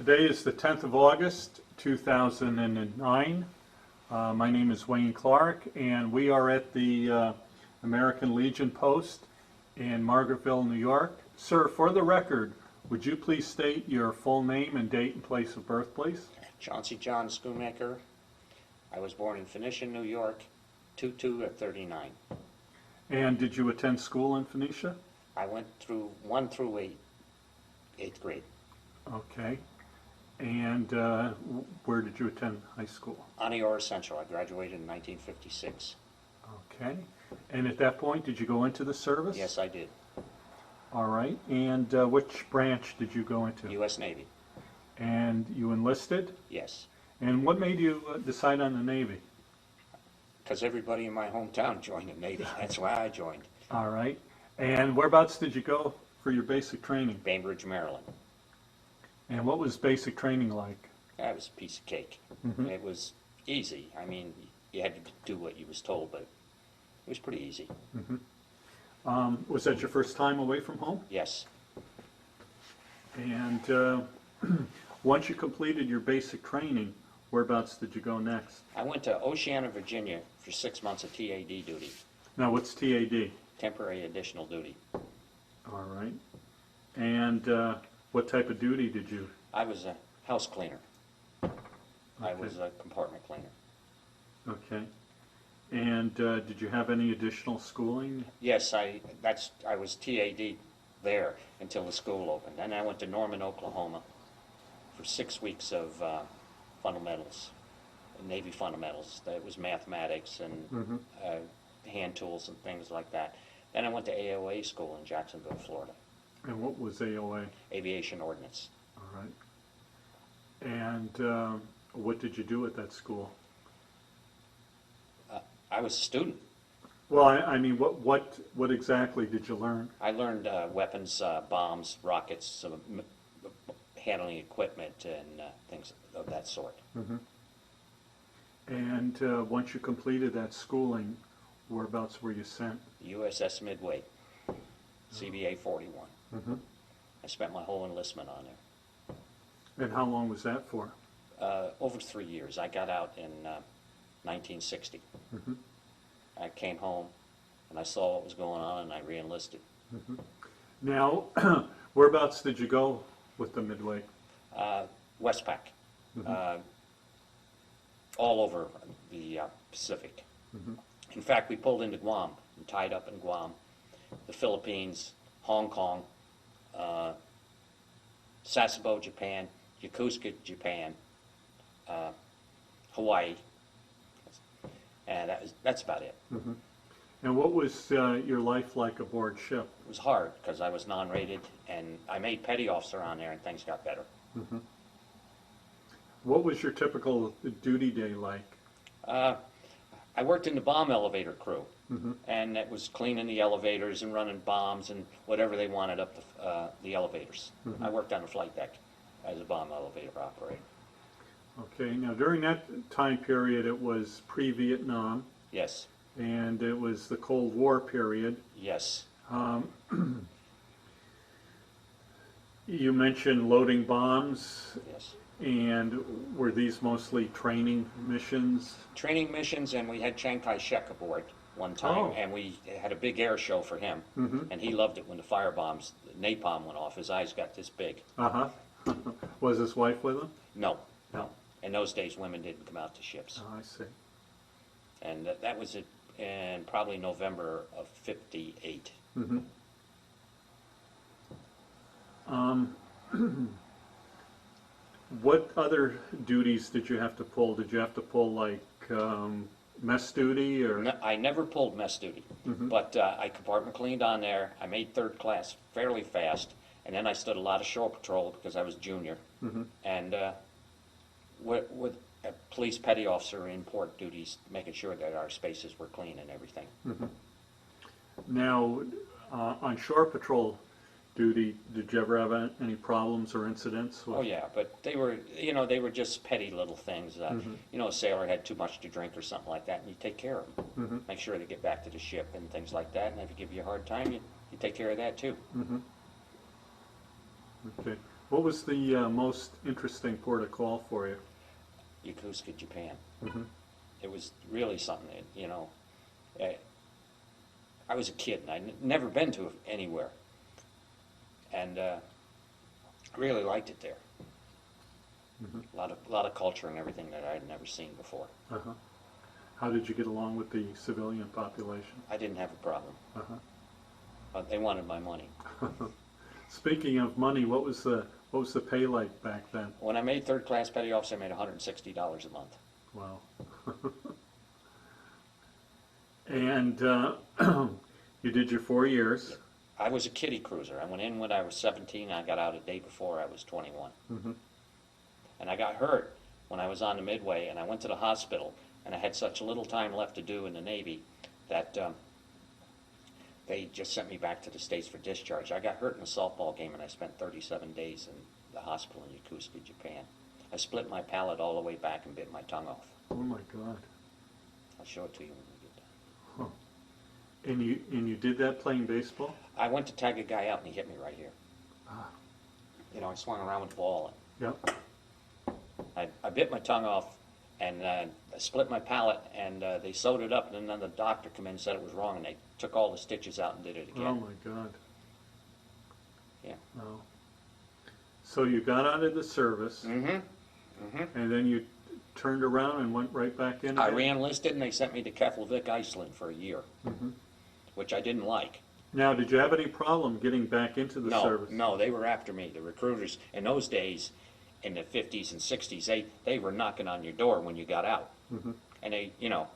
Today is the 10th of August, 2009. My name is Wayne Clark, and we are at the American Legion Post in Margaretville, New York. Sir, for the record, would you please state your full name and date and place of birth, please? Chauncey John Schoonmaker. I was born in Phoenicia, New York, 22 at 39. And did you attend school in Phoenicia? I went through 1 through 8, 8th grade. Okay. And where did you attend high school? Aniora Central. I graduated in 1956. Okay. And at that point, did you go into the service? Yes, I did. All right. And which branch did you go into? U.S. Navy. And you enlisted? Yes. And what made you decide on the Navy? Because everybody in my hometown joined the Navy. That's why I joined. All right. And whereabouts did you go for your basic training? Bainbridge, Maryland. And what was basic training like? That was a piece of cake. Mm-hmm. It was easy. I mean, you had to do what you was told, but it was pretty easy. Mm-hmm. Was that your first time away from home? Yes. And once you completed your basic training, whereabouts did you go next? I went to Oceana, Virginia for 6 months of TAD duty. Now, what's TAD? Temporary additional duty. All right. And what type of duty did you? I was a house cleaner. Okay. I was a compartment cleaner. Okay. And did you have any additional schooling? Yes, I was TAD there until the school opened. Then I went to Norman, Oklahoma for 6 weeks of fundamentals, Navy fundamentals. That was mathematics and hand tools and things like that. Then I went to AOA school in Jacksonville, Florida. And what was AOA? Aviation Ordnance. All right. And what did you do at that school? I was a student. Well, I mean, what exactly did you learn? I learned weapons, bombs, rockets, handling equipment, and things of that sort. Mm-hmm. And once you completed that schooling, whereabouts were you sent? USS Midway, CBA 41. Mm-hmm. I spent my whole enlistment on there. And how long was that for? Over 3 years. I got out in 1960. Mm-hmm. I came home and I saw what was going on and I re-enlisted. Mm-hmm. Now, whereabouts did you go with the Midway? Westpac. All over the Pacific. Mm-hmm. In fact, we pulled into Guam and tied up in Guam, the Philippines, Hong Kong, Sasebo, Japan, Yokosuka, Japan, Hawaii, and that's about it. Mm-hmm. And what was your life like aboard ship? It was hard because I was non-rated, and I made petty officer on there, and things got better. Mm-hmm. What was your typical duty day like? I worked in the bomb elevator crew, Mm-hmm. and it was cleaning the elevators and running bombs and whatever they wanted up the elevators. Mm-hmm. I worked on the flight deck as a bomb elevator operator. Okay, now during that time period it was pre-Vietnam. Yes. And it was the Cold War period. Yes. You mentioned loading bombs. Yes. And were these mostly training missions? Training missions, and we had Chiang Kai-shek aboard one time, and we had a big air show for him, and he loved it when the firebombs, the napalm went off. His eyes got this big. Uh-huh. Was his wife with him? No, no. In those days, women didn't come out to ships. Oh, I see. And that was in probably November of '58. Mm-hmm. What other duties did you have to pull? Did you have to pull like mess duty or? No, I never pulled mess duty, but I compartment cleaned on there. I made 3rd class fairly fast, and then I stood a lot of shore patrol because I was junior. And with a police petty officer in port duties, making sure that our spaces were clean and everything. Now, on shore patrol duty, did you ever have any problems or incidents? Oh yeah, but they were, they were just petty little things. A sailor had too much to drink or something like that, and you take care of them. Make sure they get back to the ship and things like that. And if they give you a hard time, you take care of that too. Okay. What was the most interesting port of call for you? Yokosuka, Japan. Mm-hmm. It was really something that, you know, I was a kid and I'd never been to anywhere. And really liked it there. Mm-hmm. A lot of culture and everything that I'd never seen before. Uh-huh. How did you get along with the civilian population? I didn't have a problem. Uh-huh. But they wanted my money. Speaking of money, what was the pay like back then? When I made third class petty officer, I made $160 a month. Wow. And you did your 4 years. I was a kiddie cruiser. I went in when I was 17. I got out a day before I was 21. Mm-hmm. And I got hurt when I was on the Midway, and I went to the hospital, and I had such little time left to do in the Navy that they just sent me back to the States for discharge. I got hurt in a softball game, and I spent 37 days in the hospital in Yokosuka, Japan. I split my palate all the way back and bit my tongue off. Oh my God. I'll show it to you when we get done. Huh. And you did that playing baseball? I went to tag a guy out, and he hit me right here. Ah. You know, I swung around with the ball, Yep. and I bit my tongue off, and I split my palate, and they sewed it up, and then the doctor came in and said it was wrong, and they took all the stitches out and did it again. Oh my God. Yeah. Oh. So you got out of the service, Mm-hmm. Mm-hmm. and then you turned around and went right back in I again? re-enlisted, and they sent me to Keflavik, Iceland for a year, Mm-hmm. which I didn't like. Now, did you have any problem getting back into the service? No, they were after me. The recruiters in those days, in the 50s and 60s, they were knocking on your door when you got out. Mm-hmm. And they, you know,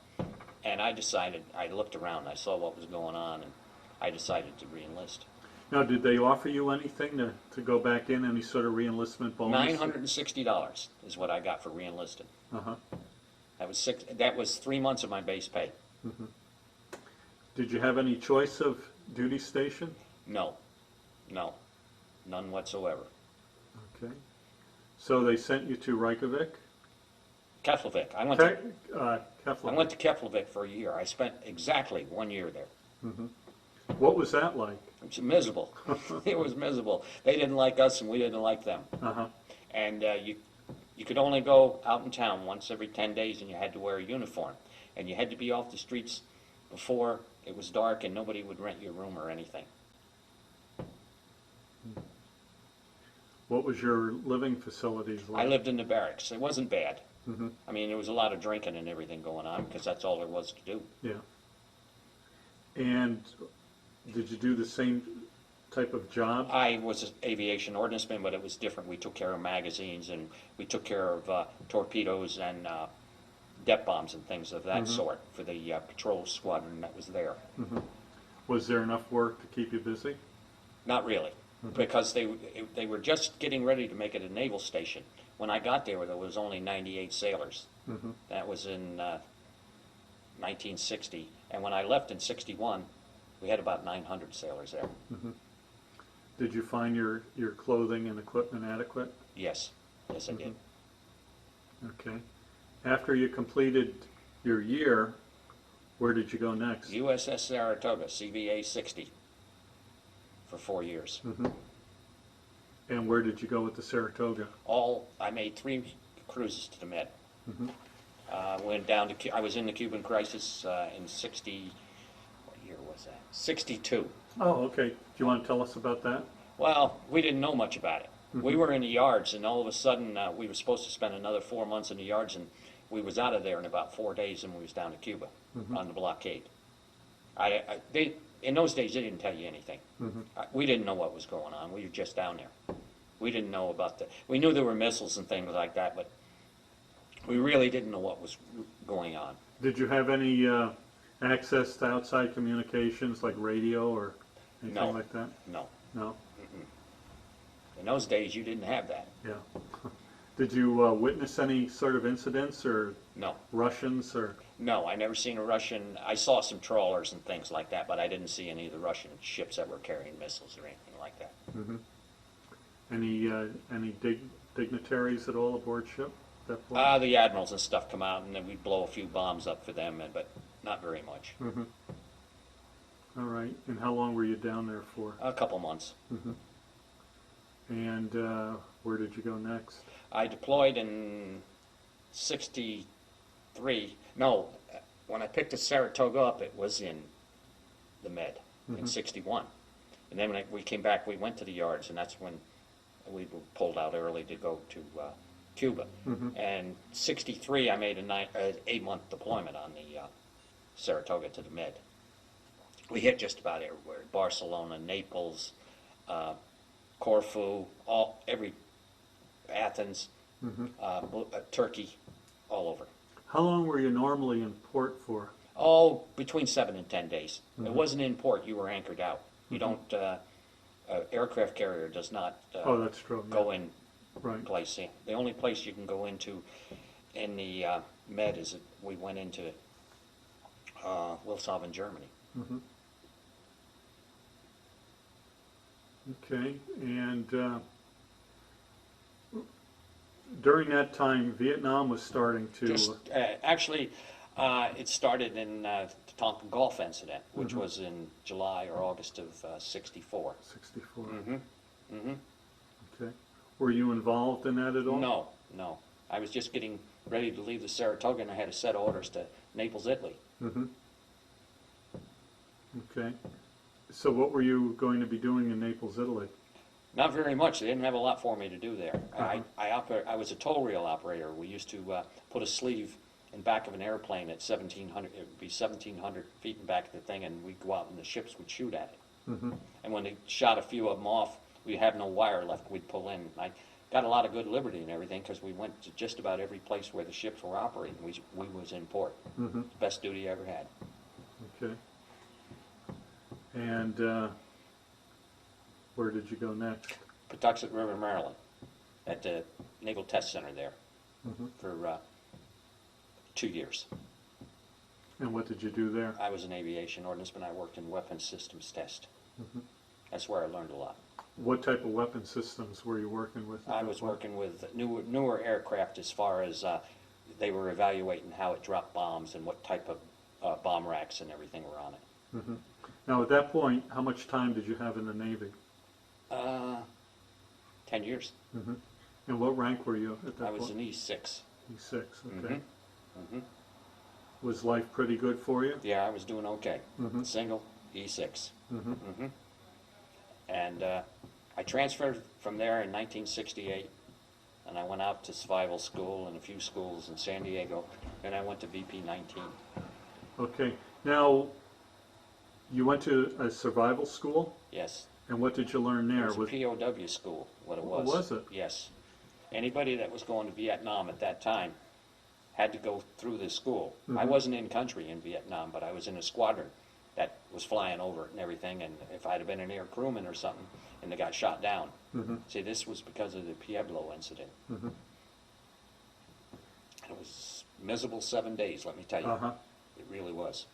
and I decided, I looked around, I saw what was going on, and I decided to re-enlist. Now, did they offer you anything to go back in, any sort of re-enlistment bonus? $960 is what I got for re-enlisting. Uh-huh. That was 3 months of my base pay. Mm-hmm. Did you have any choice of duty station? No, none whatsoever. Okay. So they sent you to Reykjavik? Keflavik. I went Keflavik. to Keflavik for a year. I spent exactly 1 year there. Mm-hmm. What was that like? It was miserable. It was miserable. They didn't like us, and we didn't like them. Uh-huh. And you could only go out in town once every 10 days, and you had to wear a uniform. And you had to be off the streets before it was dark, and nobody would rent you a room or anything. What was your living facilities like? I lived in the barracks. It wasn't bad. Mm-hmm. I mean, there was a lot of drinking and everything going on, because that's all there was to do. Yeah. And did you do the same type of job? I was an aviation ordnanceman, but it was different. We took care of magazines, and we took care of torpedoes and depth bombs and things of that Mm-hmm. sort for the patrol squadron that was there. Mm-hmm. Was there enough work to keep you busy? Not really, Mm-hmm. because they were just getting ready to make it a naval station. When I got there was only 98 sailors. Mm-hmm. That was in 1960, and when I left in 61, we had about 900 sailors there. Mm-hmm. Did you find your clothing and equipment adequate? Yes, I did. Okay. After you completed your year, where did you go next? USS Saratoga, CVA 60, for 4 years. Mm-hmm. And where did you go with the Saratoga? I made 3 cruises to the Med. Mm-hmm. Went down to, I was in the Cuban crisis in 60, what year was that? 62. Oh, okay. Do you want to tell us about that? Well, we didn't know much about it. Mm-hmm. We were in the yards, and all of a sudden we were supposed to spend another 4 months in the yards, and we was out of there in about 4 days, and we was down to Cuba Mm-hmm. on the blockade. In those days, they didn't tell you anything. Mm-hmm. We didn't know what was going on. We were just down there. We didn't know about we knew there were missiles and things like that, but we really didn't know what was going on. Did you have any access to outside communications like radio or anything No. like that? No. No? In those days, you didn't have that. Yeah. Did you witness any sort of incidents or No. Russians or? No, I never seen a Russian. I saw some trawlers and things like that, but I didn't see any of the Russian ships that were carrying missiles or anything like that. Mm-hmm. Any dignitaries at all aboard ship at that point? The admirals and stuff come out, and then we'd blow a few bombs up for them, but not very much. Mm-hmm. All right. And how long were you down there for? A couple months. Mm-hmm. And where did you go next? I deployed in 63. No, when I picked the Saratoga up, it was in the Med in 61. And then when we came back, we went to the yards, and that's when we were pulled out early to go to Cuba. And 63, I made an 8-month deployment on the Saratoga to the Med. We hit just about everywhere: Barcelona, Naples, Corfu, Athens, Turkey, all over. How long were you normally in port for? Oh, between 7 and 10 days. It wasn't in port; you were anchored out. You don't. Aircraft carrier does not Oh, that's true. go in Right. place. Yeah. The only place you can go into in the Med is we went into Wilhelmshaven, Germany. Okay, and during that time, Vietnam was starting to. Actually, it started in the Tonkin Gulf incident, which was in July or August of 64. 64. Mm-hmm. Okay. Were you involved in that at all? No, no. I was just getting ready to leave the Saratoga, and I had a set of orders to Naples, Italy. Okay. So what were you going to be doing in Naples, Italy? Not very much. They didn't have a lot for me to do there. I was a tow reel operator. We used to put a sleeve in back of an airplane at 1,700. It would be 1,700 feet in back of the thing, and we'd go out, and the ships would shoot at it. And when they shot a few of them off, we'd have no wire left. We'd pull in. I got a lot of good liberty and everything because we went to just about every place where the ships were operating. We was in port. Best duty I ever had. Okay. And where did you go next? Patuxent River, Maryland, at the Naval Test Center there for 2 years. And what did you do there? I was an aviation ordnanceman. I worked in weapons systems test. That's where I learned a lot. What type of weapon systems were you working with? I was working with newer aircraft as far as they were evaluating how it dropped bombs and what type of bomb racks and everything were on it. Now, at that point, how much time did you have in the Navy? 10 years. And what rank were you at that I point? was an E6. E6, okay. Was life pretty good for you? Yeah, I was doing okay. Single, E6. And I transferred from there in 1968, and I went out to survival school and a few schools in San Diego, and I went to VP 19. Okay. Now, you went to a survival school? Yes. And what did you learn there? It was a POW school, what it was. Oh, was it? Yes. Anybody that was going to Vietnam at that time had to go through this school. I wasn't in country in Vietnam, but I was in a squadron that was flying over it and everything, and if I'd have been an air crewman or something and they got shot down. See, this was because of the Pueblo incident. It was miserable 7 days, let me tell you. It really was.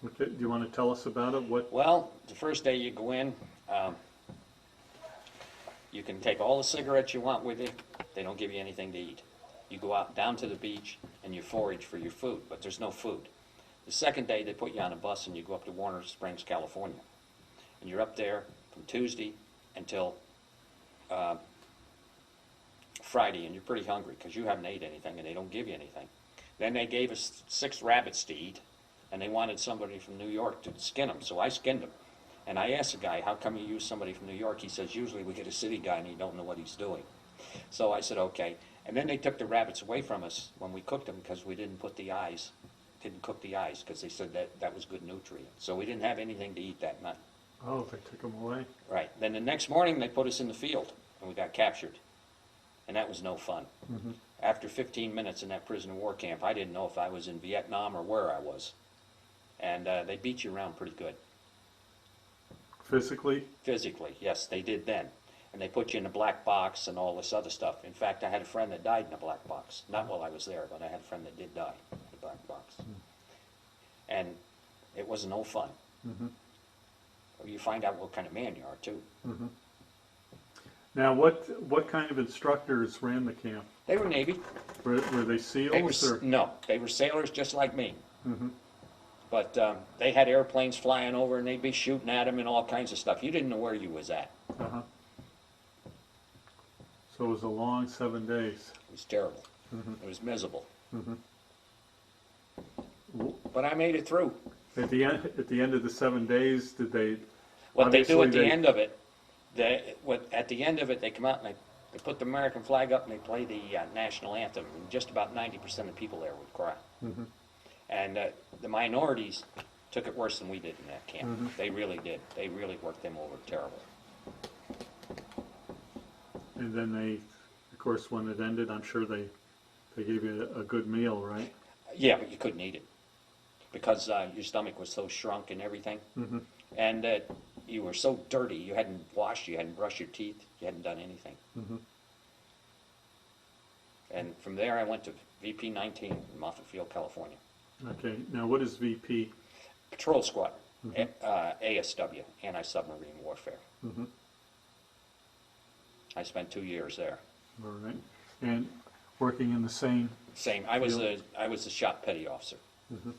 Okay. Do you want to tell us about it? Well, the first day you go in, you can take all the cigarettes you want with you. They don't give you anything to eat. You go out down to the beach and you forage for your food, but there's no food. The second day they put you on a bus and you go up to Warner Springs, California. And you're up there from Tuesday until Friday, and you're pretty hungry because you haven't ate anything and they don't give you anything. Then they gave us 6 rabbits to eat, and they wanted somebody from New York to skin them, so I skinned them. And I asked the guy, how come you use somebody from New York? He says, usually we get a city guy and he don't know what he's doing. So I said, okay. And then they took the rabbits away from us when we cooked them because we didn't cook the eyes because they said that was good nutrient. So we didn't have anything to eat that night. Oh, they took them away. Right. Then the next morning they put us in the field and we got captured. And that was no fun. After 15 minutes in that prisoner of war camp, I didn't know if I was in Vietnam or where I was. And they beat you around pretty good. Physically? Physically, yes, they did then. And they put you in a black box and all this other stuff. In fact, I had a friend that died in a black box. Not while I was there, but I had a friend that did die in a black box. And it was no fun. You find out what kind of man you are, too. Now, what kind of instructors ran the camp? They were Navy. Were they SEALs? No, they were sailors just like me. But they had airplanes flying over and they'd be shooting at them and all kinds of stuff. You didn't know where you was at. So it was a long 7 days. It was terrible. It was miserable. But I made it through. At the end of the 7 days, did they? What they do at the obviously end of it, at the end of it, they come out and they put the American flag up and they play the national anthem. And just about 90% of the people there would cry. And the minorities took it worse than we did in that camp. They really did. They really worked them over terrible. And then they, of course, when it ended, I'm sure they gave you a good meal, right? Yeah, but you couldn't eat it because your stomach was so shrunk and everything. And you were so dirty. You hadn't washed, you hadn't brushed your teeth, you hadn't done anything. And from there, I went to VP 19 in Margaretville, California. Okay. Now, what is VP? Patrol Squadron, ASW, Anti-Submarine Warfare. I spent 2 years there. All right. And working in the same. Same. I was a shop petty officer.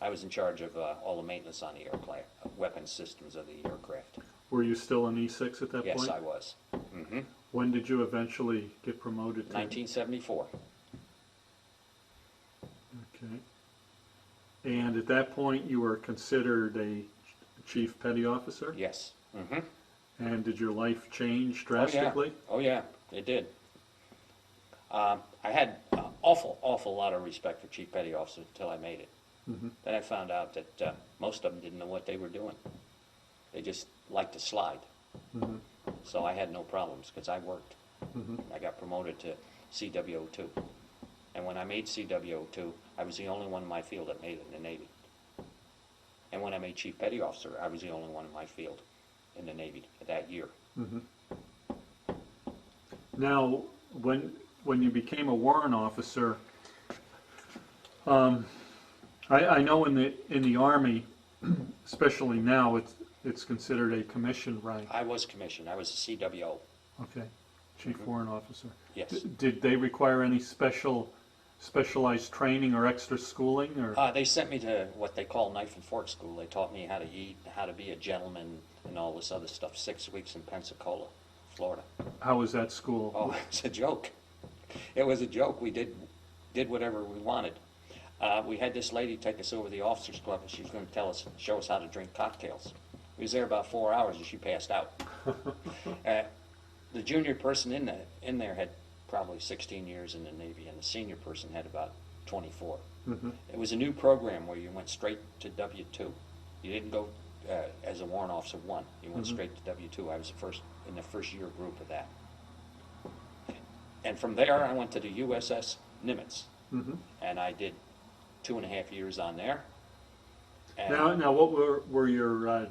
I was in charge of all the maintenance on the airplane, weapons systems of the aircraft. Were you still an E6 at that point? Yes, I was. When did you eventually get promoted to? 1974. Okay. And at that point, you were considered a chief petty officer? Yes. And did your life change drastically? Oh yeah, it did. I had an awful lot of respect for chief petty officers until I made it. Then I found out that most of them didn't know what they were doing. They just liked to slide. So I had no problems because I worked. I got promoted to CWO2. And when I made CWO2, I was the only one in my field that made it in the Navy. And when I made chief petty officer, I was the only one in my field in the Navy that year. Now, when you became a warrant officer, I know in the Army, especially now, it's considered a commission rank. I was commissioned. I was a CWO. Okay, chief warrant officer. Yes. Did they require any specialized training or extra schooling, or? They sent me to what they call knife and fork school. They taught me how to eat, how to be a gentleman, and all this other stuff. 6 weeks in Pensacola, Florida. How was that school? Oh, it's a joke. It was a joke. We did whatever we wanted. We had this lady take us over to the officers club, and she was going to show us how to drink cocktails. We was there about 4 hours, and she passed out. The junior person in there had probably 16 years in the Navy, and the senior person had about 24. It was a new program where you went straight to W-2. You didn't go as a warrant officer 1. You went straight to W-2. I was in the first year group of that. And from there, I went to the USS Nimitz, and I did 2.5 years on there. And now, what were your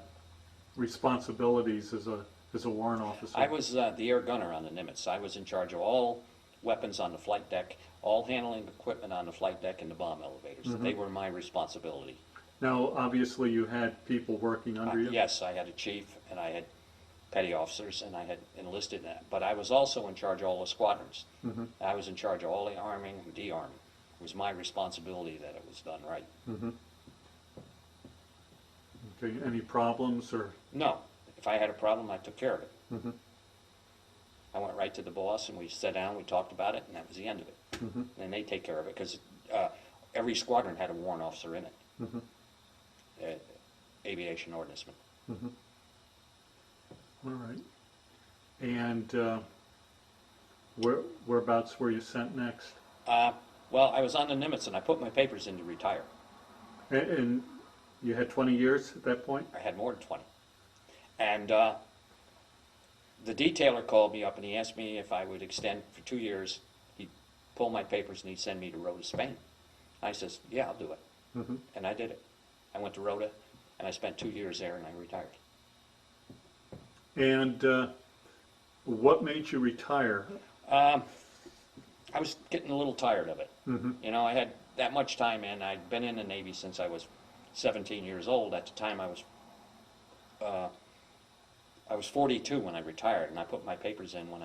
responsibilities as a warrant officer? I was the air gunner on the Nimitz. I was in charge of all weapons on the flight deck, all handling equipment on the flight deck, and the bomb elevators. They were my responsibility. Now, obviously, you had people working under you? Yes, I had a chief, and I had petty officers, and I had enlisted in that. But I was also in charge of all the squadrons. I was in charge of all the arming and de-arming. It was my responsibility that it was done right. Okay, any problems or? No. If I had a problem, I took care of it. I went right to the boss, and we sat down, we talked about it, and that was the end of it. And they take care of it, because every squadron had a warrant officer in it. Aviation ordnanceman. All right. And whereabouts were you sent next? Well, I was on the Nimitz, and I put my papers in to retire. And you had 20 years at that point? I had more than 20. And the detailer called me up, and he asked me if I would extend for 2 years. He'd pull my papers, and he'd send me to Rota, Spain. I says, yeah, I'll do it. And I did it. I went to Rota, and I spent 2 years there, and I retired. And what made you retire? I was getting a little tired of it. You know, I had that much time in. I'd been in the Navy since I was 17 years old. At the time, I was 42 when I retired, and I put my papers in when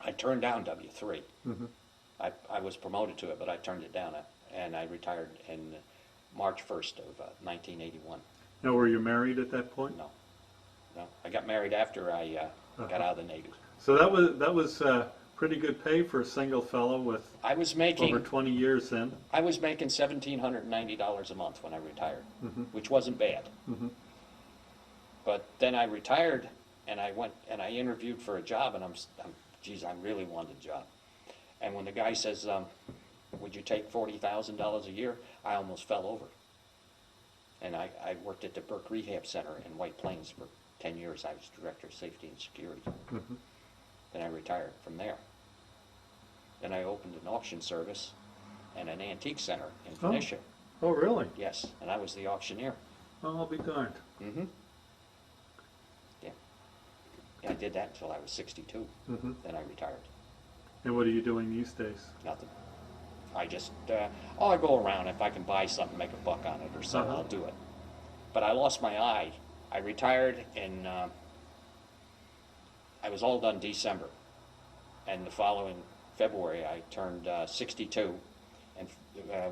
I turned down W3. I was promoted to it, but I turned it down, and I retired in March 1st of 1981. Now, were you married at that point? No. I got married after I got out of the Navy. So that was pretty good pay for a single fellow with I was over making, 20 years in. I was making $1,790 a month when I retired, which wasn't bad. But then I retired, and I went and I interviewed for a job, and geez, I really wanted a job. And when the guy says, would you take $40,000 a year, I almost fell over. And I worked at the Burke Rehab Center in White Plains for 10 years. I was Director of Safety and Security. Then I retired from there. Then I opened an auction service and an antique center in Phoenicia. Oh, really? Yes, and I was the auctioneer. Oh, I'll be darned. Yeah. I did that until I was 62. Then I retired. And what are you doing these days? Nothing. I just, I go around. If I can buy something, make a buck on it or something, I'll do it. But I lost my eye. I retired in, I was all done December. And the following February, I turned 62. And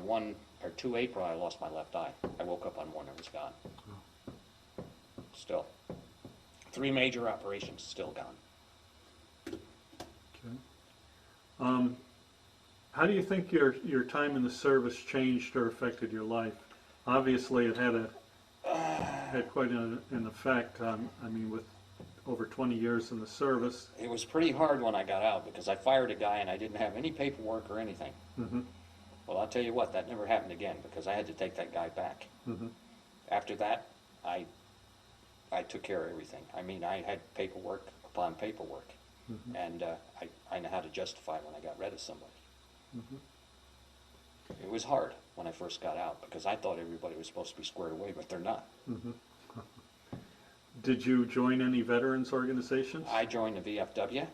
1 or 2 April, I lost my left eye. I woke up on one, it was gone. Still. 3 major operations, still gone. Okay. How do you think your time in the service changed or affected your life? Obviously, it had quite an effect. I mean, with over 20 years in the service. It was pretty hard when I got out because I fired a guy and I didn't have any paperwork or anything. Well, I'll tell you what, that never happened again because I had to take that guy back. After that, I took care of everything. I mean, I had paperwork upon paperwork, and I know how to justify when I got rid of somebody. It was hard when I first got out because I thought everybody was supposed to be squared away, but they're not. Did you join any veterans organizations? I joined the VFW.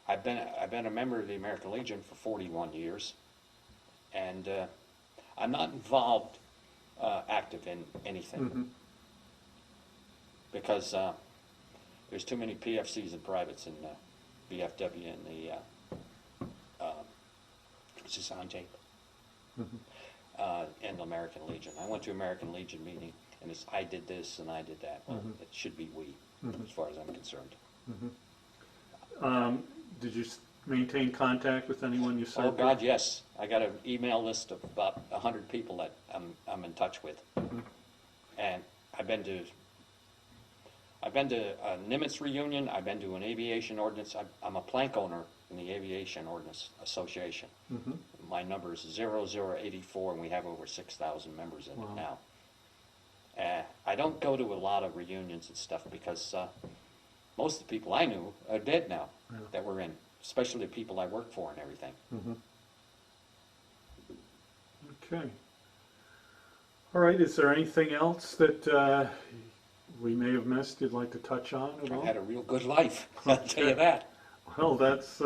I've been a member of the American Legion for 41 years, and I'm not involved active in anything because there's too many PFCs and privates in VFW and the is this on tape? And the American Legion. I went to American Legion meeting, and it's I did this and I did that. Well, it should be we, as far as I'm concerned. Did you maintain contact with anyone you served Oh God, yes. I got an email list of about 100 people that I'm in touch with, and I've been to a Nimitz reunion. I've been to an aviation ordnance. I'm a plank owner in the Aviation Ordnance Association. My number is 0084, and we have over 6,000 members in it now. I don't go to a lot of reunions and stuff because most of the people I knew are dead now that were in, especially the people I worked for and everything. Okay. All right, is there anything else that we may have missed you'd like to touch on at all? I had a real good life, I'll tell you that. Well, that's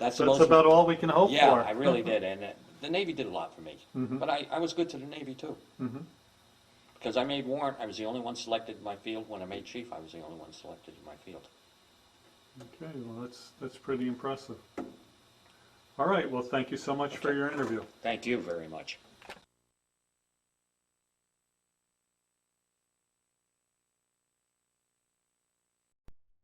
most, about all we can hope for. Yeah, I really did, and the Navy did a lot for me. But I was good to the Navy too. Because I made Warrant, I was the only one selected in my field. When I made Chief, I was the only one selected in my field. Okay, well that's pretty impressive. All right, well thank you so much for your interview. Thank you very much.